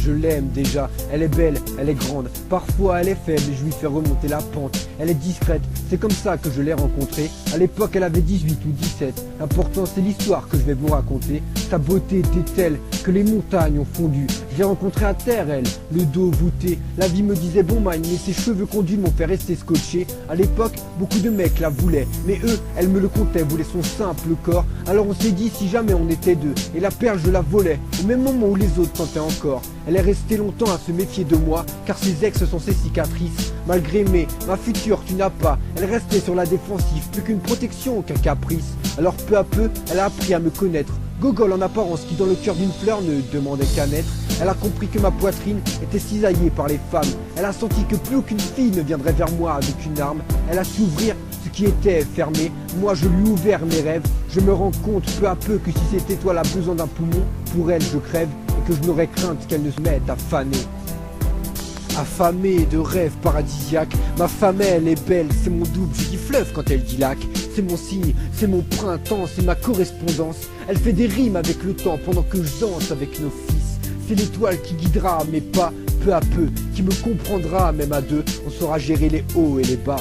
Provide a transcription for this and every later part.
je l'aime déjà. Elle est belle, elle est grande, parfois elle est faible et je lui fais remonter la pente. Elle est discrète, c'est comme ça que je l'ai rencontrée. À l'époque elle avait 18 ou 17. L'important c'est l'histoire que je vais vous raconter. Sa beauté était telle que les montagnes ont fondu. Je l'ai rencontrée à terre elle, le dos voûté. La vie me disait bon mine, mais ses cheveux conduits m'ont fait rester scotché. À l'époque, beaucoup de mecs la voulaient, mais eux, elle me le comptait, voulaient son simple corps. Alors on s'est dit si jamais on était deux, et la perle je la volais, au même moment où les autres tentaient encore. Elle est restée longtemps à se méfier de moi, car ses ex sont ses cicatrices. Malgré ma future tu n'as pas, elle restait sur la défensive, plus qu'une protection qu'un caprice. Alors peu à peu, elle a appris à me connaître. Gogol en apparence qui dans le cœur d'une fleur ne demandait qu'à naître. Elle a compris que ma poitrine était cisaillée par les femmes. Elle a senti que plus aucune fille ne viendrait vers moi avec une arme. Elle a su ouvrir ce qui était fermé. Moi je lui ai ouvert mes rêves. Je me rends compte peu à peu que si c'était toi la besoin d'un poumon, pour elle je crève et que je n'aurais crainte qu'elle ne se mette à faner. Affamée de rêves paradisiaques, ma femme elle est belle, c'est mon double, je dis fleuve quand elle dit lac. C'est mon signe, c'est mon printemps, c'est ma correspondance. Elle fait des rimes avec le temps pendant que je danse avec nos fils. C'est l'étoile qui guidera mes pas peu à peu, qui me comprendra même à deux. On saura gérer les hauts et les bas.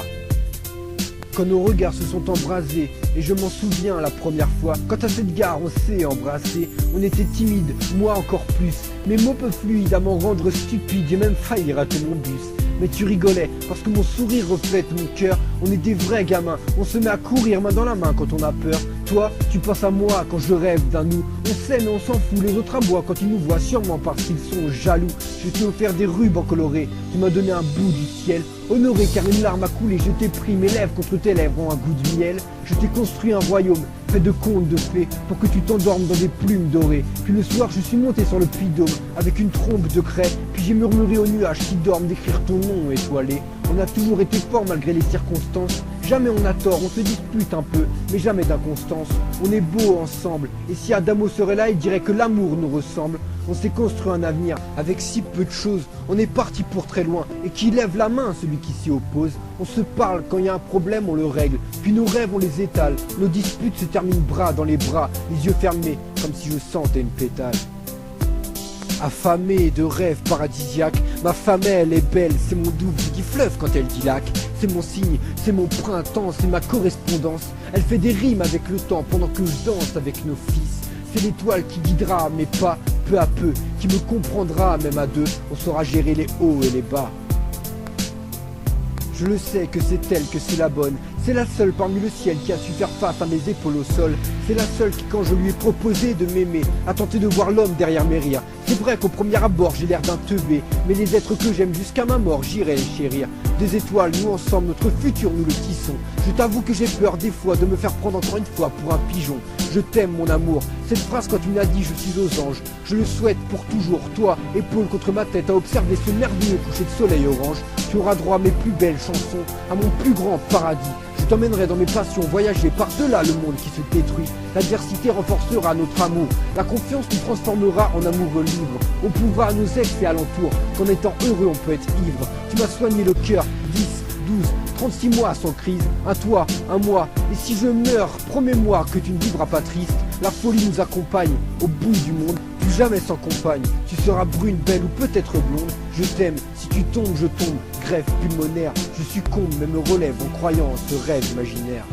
Quand nos regards se sont embrasés, et je m'en souviens la première fois, quand à cette gare on s'est embrassé, on était timide, moi encore plus. Mes mots peu fluides à m'en rendre stupide, j'ai même failli rater mon bus. Mais tu rigolais, parce que mon sourire reflète mon cœur. On est des vrais gamins, on se met à courir main dans la main quand on a peur. Toi, tu penses à moi quand je rêve d'un nous. On s'aime et on s'en fout, les autres aboient quand ils nous voient, sûrement parce qu'ils sont jaloux. Je t'ai offert des rubans colorés, tu m'as donné un bout du ciel. Honoré car une larme a coulé, je t'ai pris, mes lèvres contre tes lèvres ont un goût de miel. Je t'ai construit un royaume, fait de contes de fées, pour que tu t'endormes dans des plumes dorées. Puis le soir je suis monté sur le puy d'Aume, avec une trompe de craie. Puis j'ai murmuré aux nuages qui dorment d'écrire ton nom étoilé. On a toujours été fort malgré les circonstances. Jamais on a tort, on se dispute un peu, mais jamais d'inconstance. On est beau ensemble, et si Adamo serait là, il dirait que l'amour nous ressemble. On s'est construit un avenir avec si peu de choses. On est parti pour très loin, et qui lève la main celui qui s'y oppose. On se parle, quand il y a un problème on le règle. Puis nos rêves on les étale, nos disputes se terminent bras dans les bras, les yeux fermés, comme si je sentais une pétale. Affamée de rêves paradisiaques, ma femme elle est belle, c'est mon double, je dis fleuve quand elle dit lac. C'est mon signe, c'est mon printemps, c'est ma correspondance. Elle fait des rimes avec le temps pendant que je danse avec nos fils. C'est l'étoile qui guidera mes pas peu à peu, qui me comprendra même à deux. On saura gérer les hauts et les bas. Je le sais que c'est elle, que c'est la bonne. C'est la seule parmi le ciel qui a su faire face à mes épaules au sol. C'est la seule qui, quand je lui ai proposé de m'aimer, a tenté de voir l'homme derrière mes rires. C'est vrai qu'au premier abord j'ai l'air d'un teubé, mais les êtres que j'aime jusqu'à ma mort, j'irai les chérir. Des étoiles, nous ensemble, notre futur nous le tissons. Je t'avoue que j'ai peur des fois de me faire prendre encore une fois pour un pigeon. Je t'aime mon amour, cette phrase quand tu m'as dit je suis aux anges. Je le souhaite pour toujours, toi, épaule contre ma tête, à observer ce merveilleux coucher de soleil orange. Tu auras droit à mes plus belles chansons, à mon plus grand paradis. Je t'emmènerai dans mes passions, voyager par-delà le monde qui se détruit. L'adversité renforcera notre amour, la confiance nous transformera en amoureux libres. On prouvera à nos ex et alentours qu'en étant heureux on peut être ivre. Tu m'as soigné le cœur, 10, 12, 36 mois sans crise, un toit, un mois. Et si je meurs, promets-moi que tu ne vivras pas triste. La folie nous accompagne au bout du monde, plus jamais sans compagne. Tu seras brune, belle ou peut-être blonde. Je t'aime, si tu tombes, je tombe. Grève pulmonaire, je succombe mais me relève en croyant en ce rêve imaginaire.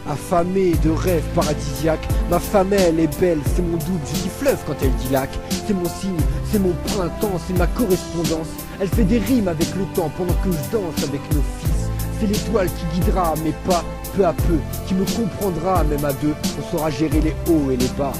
Affamée de rêves paradisiaques, ma femme elle est belle, c'est mon double, je dis fleuve quand elle dit lac. C'est mon signe, c'est mon printemps, c'est ma correspondance. Elle fait des rimes avec le temps pendant que je danse avec nos fils. C'est l'étoile qui guidera mes pas peu à peu, qui me comprendra même à deux. On saura gérer les hauts et les bas.